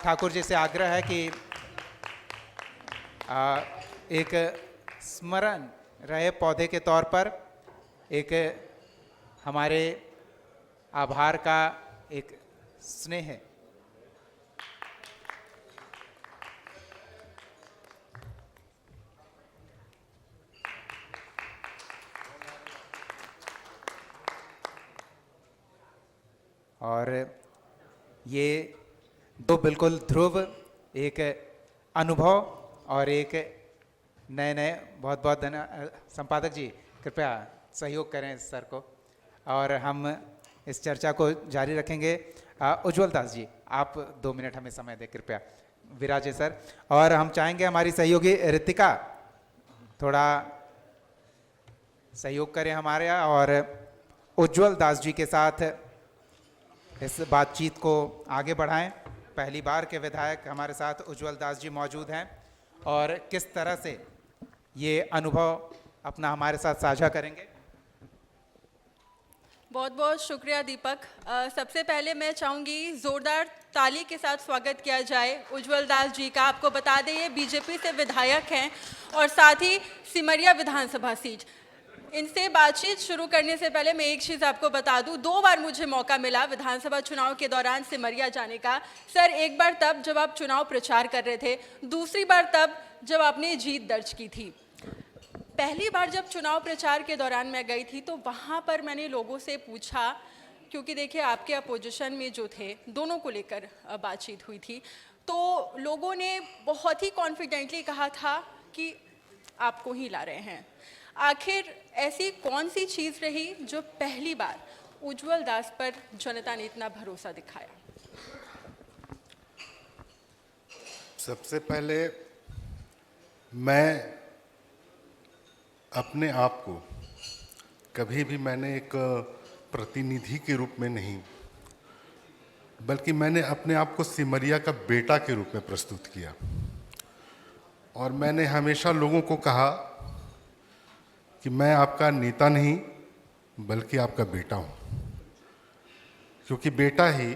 ठाकुर जी से आग्रह है कि एक स्मरण रहे पौधे के तौर पर एक हमारे आभार का एक स्नेह है। और ये दो बिल्कुल ध्रुव, एक अनुभव और एक नए नए। बहुत बहुत धन्यवाद। संपादक जी कृपया सहयोग करें सर को और हम इस चर्चा को जारी रखेंगे। उज्ज्वल दास जी आप 2 मिनट हमें समय दें कृपया। विराजे सर। और हम चाहेंगे हमारी सहयोगी रितिका थोड़ा सहयोग करें हमारे और उज्ज्वल दास जी के साथ इस बातचीत को आगे बढ़ाएं। पहली बार के विधायक हमारे साथ उज्ज्वल दास जी मौजूद हैं और किस तरह से ये अनुभव अपना हमारे साथ साझा करेंगे। बहुत बहुत शुक्रिया दीपक। सबसे पहले मैं चाहूँगी ज़ोरदार ताली के साथ स्वागत किया जाए उज्ज्वल दास जी का। आपको बता दें ये बीजेपी से विधायक हैं और साथ ही सिमरिया विधानसभा सीट। इनसे बातचीत शुरू करने से पहले मैं एक चीज़ आपको बता दूं, 2 बार मुझे मौका मिला विधानसभा चुनाव के दौरान सिमरिया जाने का। सर एक बार तब जब आप चुनाव प्रचार कर रहे थे, दूसरी बार तब जब आपने जीत दर्ज की थी। पहली बार जब चुनाव प्रचार के दौरान मैं गई थी तो वहाँ पर मैंने लोगों से पूछा, क्योंकि देखिए आपके अपोजिशन में जो थे दोनों को लेकर बातचीत हुई थी, तो लोगों ने बहुत ही कॉन्फिडेंटली कहा था कि आपको ही ला रहे हैं। आखिर ऐसी कौन सी चीज़ रही जो पहली बार उज्ज्वल दास पर जनता ने इतना भरोसा दिखाया? सबसे पहले मैं अपने आप को कभी भी मैंने एक प्रतिनिधि के रूप में नहीं, बल्कि मैंने अपने आप को सिमरिया का बेटा के रूप में प्रस्तुत किया। और मैंने हमेशा लोगों को कहा कि मैं आपका नेता नहीं बल्कि आपका बेटा हूँ, क्योंकि बेटा ही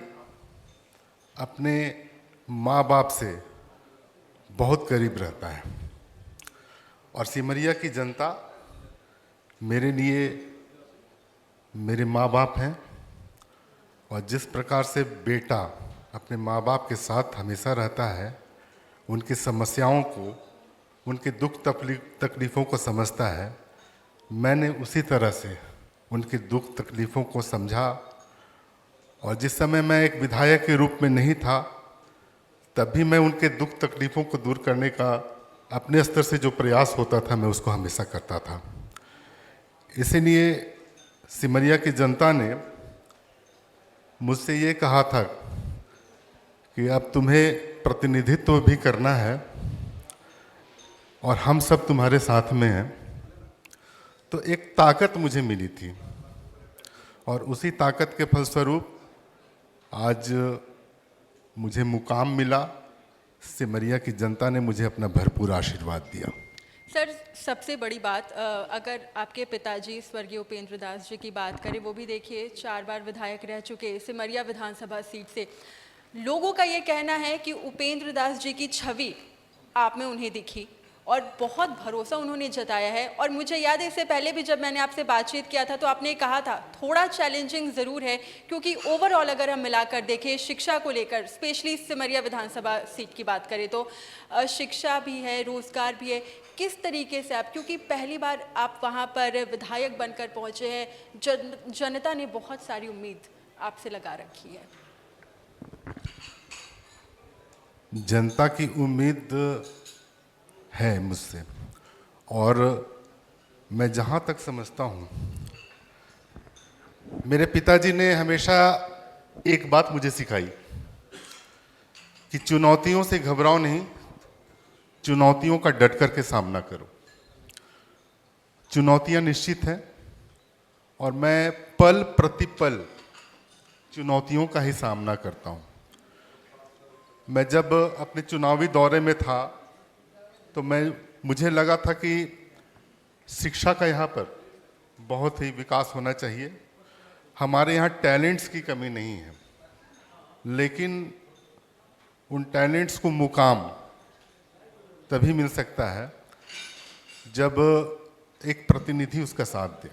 अपने माँ बाप से बहुत करीब रहता है। और सिमरिया की जनता मेरे लिए मेरे माँ बाप हैं और जिस प्रकार से बेटा अपने माँ बाप के साथ हमेशा रहता है, उनकी समस्याओं को, उनके दुख तकलीफ़ों को समझता है, मैंने उसी तरह से उनके दुख तकलीफ़ों को समझा। और जिस समय मैं एक विधायक के रूप में नहीं था, तब भी मैं उनके दुख तकलीफ़ों को दूर करने का अपने स्तर से जो प्रयास होता था मैं उसको हमेशा करता था। इसीलिए सिमरिया की जनता ने मुझसे ये कहा था कि अब तुम्हें प्रतिनिधित्व भी करना है और हम सब तुम्हारे साथ में हैं। तो एक ताकत मुझे मिली थी और उसी ताकत के फलस्वरूप आज मुझे मुकाम मिला। सिमरिया की जनता ने मुझे अपना भरपूर आशीर्वाद दिया। सर सबसे बड़ी बात, अगर आपके पिताजी स्वर्गीय उपेंद्र दास जी की बात करें, वो भी देखिए 4 बार विधायक रह चुके सिमरिया विधानसभा सीट से। लोगों का ये कहना है कि उपेंद्र दास जी की छवि आप में उन्हें दिखी और बहुत भरोसा उन्होंने जताया है। और मुझे याद है इससे पहले भी जब मैंने आपसे बातचीत किया था तो आपने कहा था थोड़ा चैलेंजिंग ज़रूर है, क्योंकि ओवरऑल अगर हम मिलाकर देखें शिक्षा को लेकर, स्पेशली सिमरिया विधानसभा सीट की बात करें तो शिक्षा भी है, रोज़गार भी है। किस तरीके से आप, क्योंकि पहली बार आप वहाँ पर विधायक बनकर पहुँचे हैं, जनता ने बहुत सारी उम्मीद आपसे लगा रखी है। जनता की उम्मीद है मुझसे और मैं जहाँ तक समझता हूँ, मेरे पिताजी ने हमेशा एक बात मुझे सिखाई कि चुनौतियों से घबराओ नहीं, चुनौतियों का डट करके सामना करो। चुनौतियाँ निश्चित हैं और मैं पल प्रतिपल चुनौतियों का ही सामना करता हूँ। मैं जब अपने चुनावी दौरे में था तो मुझे लगा था कि शिक्षा का यहाँ पर बहुत ही विकास होना चाहिए। हमारे यहाँ टैलेंट्स की कमी नहीं है, लेकिन उन टैलेंट्स को मुकाम तभी मिल सकता है जब एक प्रतिनिधि उसका साथ दे।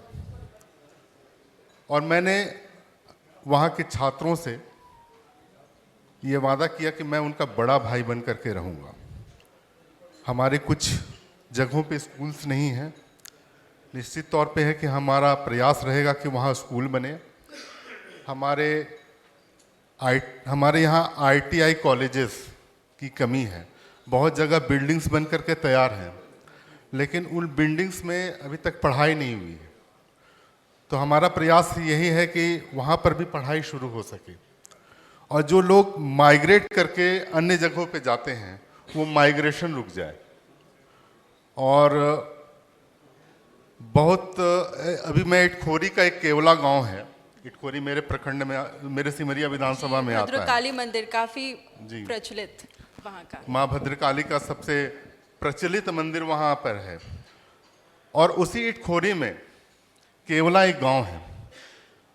और मैंने वहाँ के छात्रों से ये वादा किया कि मैं उनका बड़ा भाई बन करके रहूँगा। हमारे कुछ जगहों पे स्कूल्स नहीं हैं, निश्चित तौर पे है कि हमारा प्रयास रहेगा कि वहाँ स्कूल बने। हमारे यहाँ ITI कॉलेजेस की कमी है, बहुत जगह बिल्डिंग्स बन करके तैयार हैं, लेकिन उन बिल्डिंग्स में अभी तक पढ़ाई नहीं हुई है। तो हमारा प्रयास यही है कि वहाँ पर भी पढ़ाई शुरू हो सके, और जो लोग माइग्रेट करके अन्य जगहों पे जाते हैं वो माइग्रेशन रुक जाए। और बहुत अभी मैं इटखोरी का एक केवला गांव है, इटखोरी मेरे प्रखंड में, मेरे सिमरिया विधानसभा में आता है। भद्रकाली मंदिर काफी प्रचलित वहाँ का, माँ भद्रकाली का सबसे प्रचलित मंदिर वहाँ पर है। और उसी इटखोरी में केवला एक गांव है,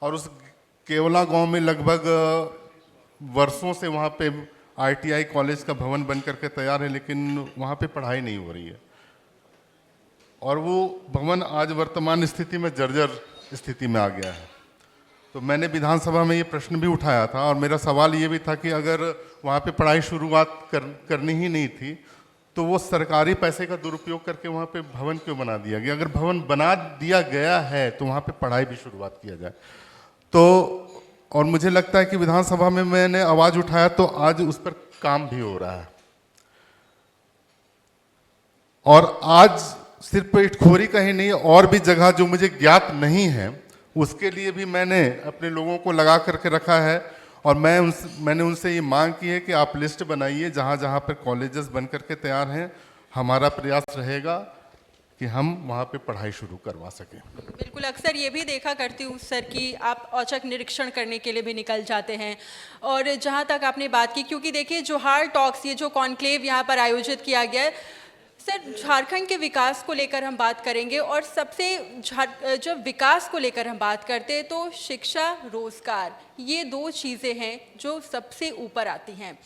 और उस केवला गांव में लगभग वर्षों से वहाँ पे ITI कॉलेज का भवन बन करके तैयार है, लेकिन वहाँ पे पढ़ाई नहीं हो रही है। और वो भवन आज वर्तमान स्थिति में जर्जर स्थिति में आ गया है। तो मैंने विधानसभा में ये प्रश्न भी उठाया था, और मेरा सवाल ये भी था कि अगर वहाँ पे पढ़ाई शुरुआत करनी ही नहीं थी तो वो सरकारी पैसे का दुरुपयोग करके वहाँ पे भवन क्यों बना दिया गया? अगर भवन बना दिया गया है तो वहाँ पे पढ़ाई भी शुरुआत किया जाए। तो और मुझे लगता है कि विधानसभा में मैंने आवाज़ उठाया तो आज उस पर काम भी हो रहा है। और आज सिर्फ इटखोरी का ही नहीं, और भी जगह जो मुझे ज्ञात नहीं है उसके लिए भी मैंने अपने लोगों को लगा करके रखा है। और मैंने उनसे ये मांग की है कि आप लिस्ट बनाइए जहाँ जहाँ पर कॉलेजेस बन करके तैयार हैं। हमारा प्रयास रहेगा कि हम वहाँ पे पढ़ाई शुरू करवा सकें। बिल्कुल, अक्सर ये भी देखा करती हूँ सर कि आप औचक निरीक्षण करने के लिए भी निकल जाते हैं। और जहाँ तक आपने बात की, क्योंकि देखिए जोहार टॉक्स, ये जो कॉन्क्लेव यहाँ पर आयोजित किया गया है सर, झारखंड के विकास को लेकर हम बात करेंगे। और सबसे जब विकास को लेकर हम बात करते हैं तो शिक्षा, रोजगार, ये दो चीज़ें हैं जो सबसे ऊपर आती हैं।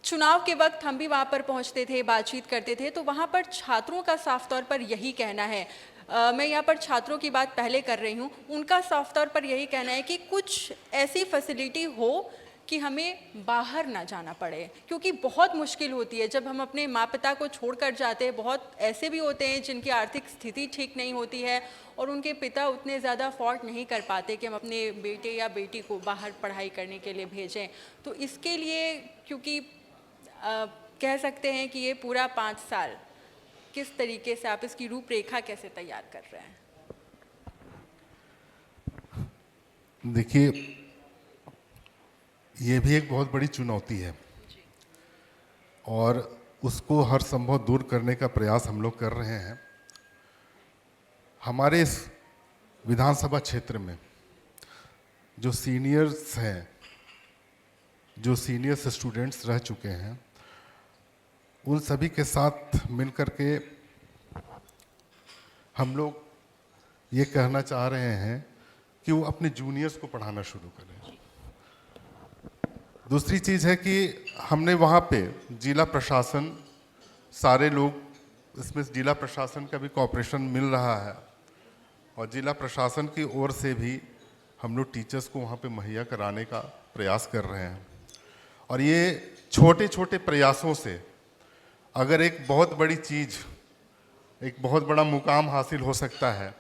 चुनाव के वक्त हम भी वहाँ पर पहुँचते थे, बातचीत करते थे, तो वहाँ पर छात्रों का साफ तौर पर यही कहना है, मैं यहाँ पर छात्रों की बात पहले कर रही हूँ, उनका साफ तौर पर यही कहना है कि कुछ ऐसी फैसिलिटी हो कि हमें बाहर ना जाना पड़े, क्योंकि बहुत मुश्किल होती है जब हम अपने माँ पिता को छोड़कर जाते हैं। बहुत ऐसे भी होते हैं जिनकी आर्थिक स्थिति ठीक नहीं होती है और उनके पिता उतने ज़्यादा अफोर्ड नहीं कर पाते कि हम अपने बेटे या बेटी को बाहर पढ़ाई करने के लिए भेजें। तो इसके लिए, क्योंकि कह सकते हैं कि ये पूरा 5 साल किस तरीके से आप इसकी रूपरेखा कैसे तैयार कर रहे हैं? देखिए, ये भी एक बहुत बड़ी चुनौती है और उसको हर संभव दूर करने का प्रयास हम लोग कर रहे हैं। हमारे इस विधानसभा क्षेत्र में जो सीनियर्स हैं, जो सीनियर्स स्टूडेंट्स रह चुके हैं, उन सभी के साथ मिलकर के हम लोग ये कहना चाह रहे हैं कि वो अपने जूनियर्स को पढ़ाना शुरू करें। दूसरी चीज़ है कि हमने वहाँ पे जिला प्रशासन, सारे लोग, इसमें जिला प्रशासन का भी कोऑपरेशन मिल रहा है और जिला प्रशासन की ओर से भी हम लोग टीचर्स को वहाँ पे मुहैया कराने का प्रयास कर रहे हैं। और ये छोटे छोटे प्रयासों से अगर एक बहुत बड़ी चीज़, एक बहुत बड़ा मुकाम हासिल हो सकता है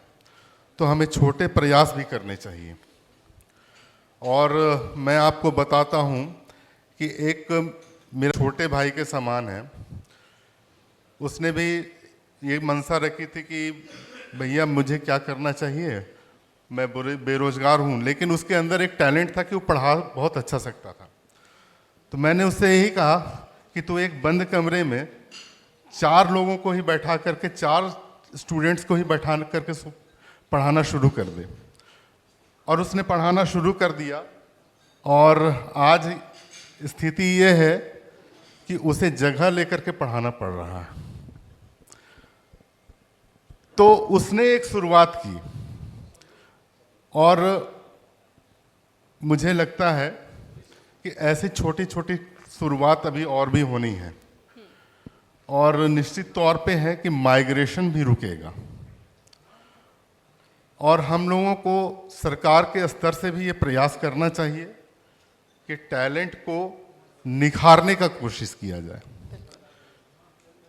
तो हमें छोटे प्रयास भी करने चाहिए। और मैं आपको बताता हूँ कि एक मेरे छोटे भाई के समान है, उसने भी ये मंशा रखी थी कि भैया मुझे क्या करना चाहिए, मैं बेरोजगार हूँ, लेकिन उसके अंदर एक टैलेंट था कि वो पढ़ा बहुत अच्छा सकता था। तो मैंने उससे यही कहा कि तू एक बंद कमरे में 4 लोगों को ही बैठा करके, 4 स्टूडेंट्स को ही बैठा करके पढ़ाना शुरू कर दे। और उसने पढ़ाना शुरू कर दिया और आज स्थिति ये है कि उसे जगह लेकर के पढ़ाना पड़ रहा है। तो उसने एक शुरुआत की और मुझे लगता है कि ऐसी छोटी छोटी शुरुआत अभी और भी होनी है और निश्चित तौर पे है कि माइग्रेशन भी रुकेगा और हम लोगों को सरकार के स्तर से भी ये प्रयास करना चाहिए कि टैलेंट को निखारने का कोशिश किया जाए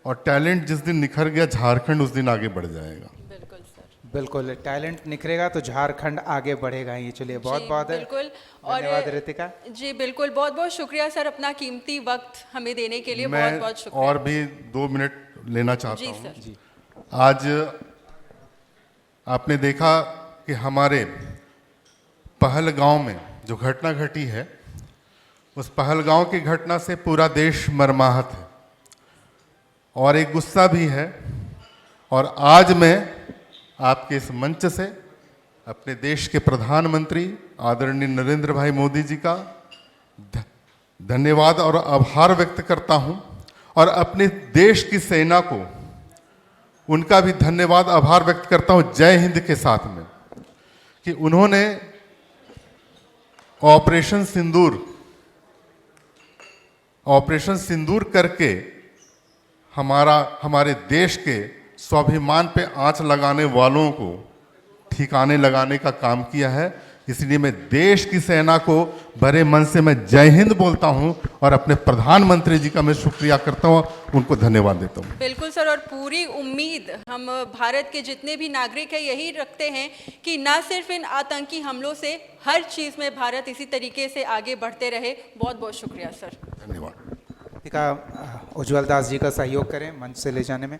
और टैलेंट जिस दिन निखर गया झारखंड उस दिन आगे बढ़ जाएगा। बिल्कुल सर। बिल्कुल, टैलेंट निखरेगा तो झारखंड आगे बढ़ेगा ही। चलिए, बहुत जी, बहुत बिल्कुल। और धन्यवाद रितिका जी बिल्कुल, बहुत बहुत शुक्रिया सर अपना कीमती वक्त हमें देने के लिए। बहुत मैं बहुत शुक्रिया। और भी 2 मिनट लेना चाहता जी हूँ। सर। जी। आज आपने देखा कि हमारे पहलगांव में जो घटना घटी है, उस पहलगांव की घटना से पूरा देश मर्माहत है और एक गुस्सा भी है। और आज मैं आपके इस मंच से अपने देश के प्रधानमंत्री आदरणीय नरेंद्र भाई मोदी जी का धन्यवाद और आभार व्यक्त करता हूं और अपने देश की सेना को उनका भी धन्यवाद आभार व्यक्त करता हूं जय हिंद के साथ में, कि उन्होंने ऑपरेशन सिंदूर करके हमारे देश के स्वाभिमान पे आंच लगाने वालों को ठिकाने लगाने का काम किया है। इसलिए मैं देश की सेना को भरे मन से मैं जय हिंद बोलता हूं और अपने प्रधानमंत्री जी का मैं शुक्रिया करता हूं, उनको धन्यवाद देता हूं। बिल्कुल सर, और पूरी उम्मीद हम भारत के जितने भी नागरिक हैं यही रखते हैं कि न सिर्फ इन आतंकी हमलों से हर चीज़ में भारत इसी तरीके से आगे बढ़ते रहे। बहुत बहुत शुक्रिया सर। धन्यवाद। रितिका उज्जवल दास जी का सहयोग करें मंच से ले जाने में।